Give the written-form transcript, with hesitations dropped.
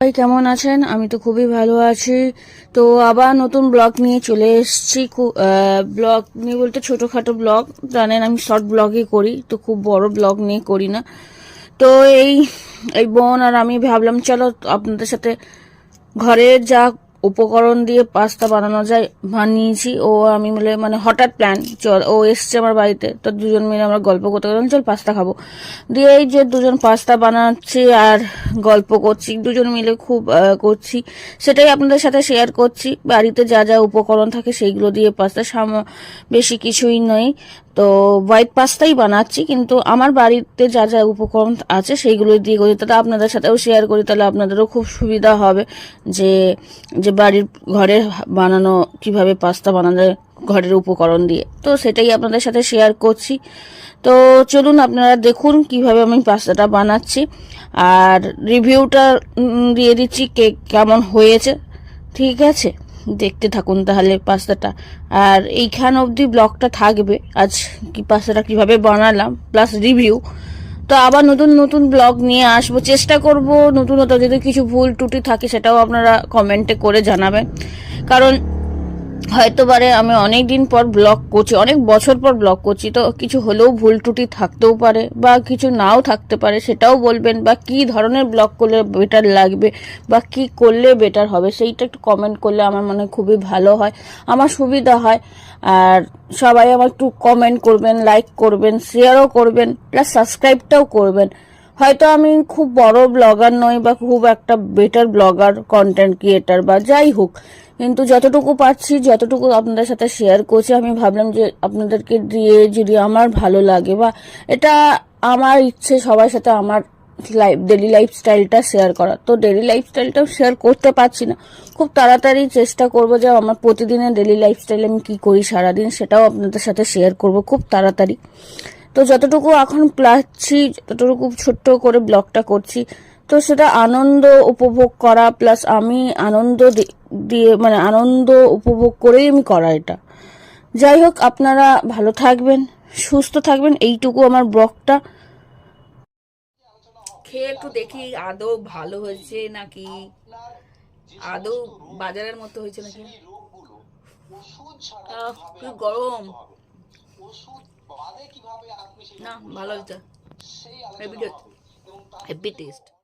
ভাই কেমন আছেন? আমি তো খুবই ভালো আছি। তো আবার নতুন ব্লগ নিয়ে চলে এসেছি। ব্লগ নিয়ে বলতে ছোটখাটো ব্লগ, জানেন আমি শর্ট ব্লগই করি, তো খুব বড় ব্লগ নিয়ে করি না। তো এই এই বোন আর আমি ভাবলাম চলো আপনাদের সাথে ঘরের যা উপকরণ দিয়ে পাস্তা বানানো যায় বানিয়েছি। ও আমি মিলে মানে হঠাৎ প্ল্যান, চল ও এসছে আমার বাড়িতে, তো দুজন মিলে আমরা গল্প করতে গেলাম চল পাস্তা খাবো। দিয়ে এই যে দুজন পাস্তা বানাচ্ছি আর গল্প করছি, দুজন মিলে খুব করছি, সেটাই আপনাদের সাথে শেয়ার করছি। বাড়িতে যা যা উপকরণ থাকে সেইগুলো দিয়ে পাস্তা, বেশি কিছুই নয়। তো হোয়াইট পাস্তাই বানাচ্ছি, কিন্তু আমার বাড়িতে যা যা উপকরণ আছে সেইগুলো দিয়ে করি, তাহলে আপনাদের সাথেও শেয়ার করি, তাহলে আপনাদেরও খুব সুবিধা হবে যে যে বাড়ির ঘরের বানানো কিভাবে পাস্তা বানানো যায় ঘরের উপকরণ দিয়ে। তো সেটাই আপনাদের সাথে শেয়ার করছি। তো চলুন আপনারা দেখুন কিভাবে আমি পাস্তাটা বানাচ্ছি, আর রিভিউটা দিয়ে দিচ্ছি কেমন হয়েছে। ঠিক আছে, দেখতে থাকুন তাহলে পাস্তাটা। আর এইখান অবধি ব্লগটা থাকবে, আজ কি পাস্তাটা কিভাবে বানালাম প্লাস রিভিউ। তো আবার নতুন নতুন ব্লগ নিয়ে আসবো, চেষ্টা করব নতুনত্ব, যদি কিছু ভুল ত্রুটি থাকে সেটাও আপনারা কমেন্টে করে জানাবেন। কারণ হয়তো পারে আমি অনেক দিন পর ব্লগ করছি, অনেক বছর পর ব্লগ করছি, তো কিছু হলেও ভুল ত্রুটি থাকতেও পারে বা কিছু নাও থাকতে পারে, সেটাও বলবেন। বা কি ধরনের ব্লগ করলে বেটার লাগবে বা কি করলে বেটার হবে সেইটা একটু কমেন্ট করলে আমার মনে খুবই ভালো হয়, আমার সুবিধা হয়। আর সবাই আমার একটু কমেন্ট করবেন, লাইক করবেন, শেয়ারও করবেন, প্লাস সাবস্ক্রাইবটাও করবেন। হয়তো আমি খুব বড় ব্লগার নই বা খুব একটা বেটার ব্লগার, কন্টেন্ট ক্রিয়েটার বা যাই হোক, কিন্তু যতটুকু পারছি, যতটুকু আপনাদের সাথে শেয়ার করছি, আমি ভাবলাম যে আপনাদেরকে দিয়ে যদি আমার ভালো লাগে বা এটা আমার ইচ্ছে সবার সাথে আমার ডেলি লাইফস্টাইলটা শেয়ার করা। তো ডেলি লাইফস্টাইলটাও শেয়ার করতে পারছি না, খুব তাড়াতাড়ি চেষ্টা করব যে আমার প্রতিদিনের ডেলি লাইফস্টাইল আমি কি করি সারাদিন সেটাও আপনাদের সাথে শেয়ার করব খুব তাড়াতাড়ি। তো যতটুকু এখন পাচ্ছি, যতটুকু ছোট্ট করে ব্লগটা করছি, তো সেটা আনন্দ উপভোগ করা, প্লাস আমি আনন্দ দিয়ে মানে আনন্দ উপভোগ করেই আমি করা এটা। যাই হোক, আপনারা ভালো থাকবেন, সুস্থ থাকবেন, এইটুকু আমার ব্লগটা। খেয়ে একটু দেখি আদৌ ভালো হয়েছে নাকি, আদৌ বাজারের মতো হয়েছে নাকি। কি গরম! না, ভালো হয়েছে। Heavy heavy taste.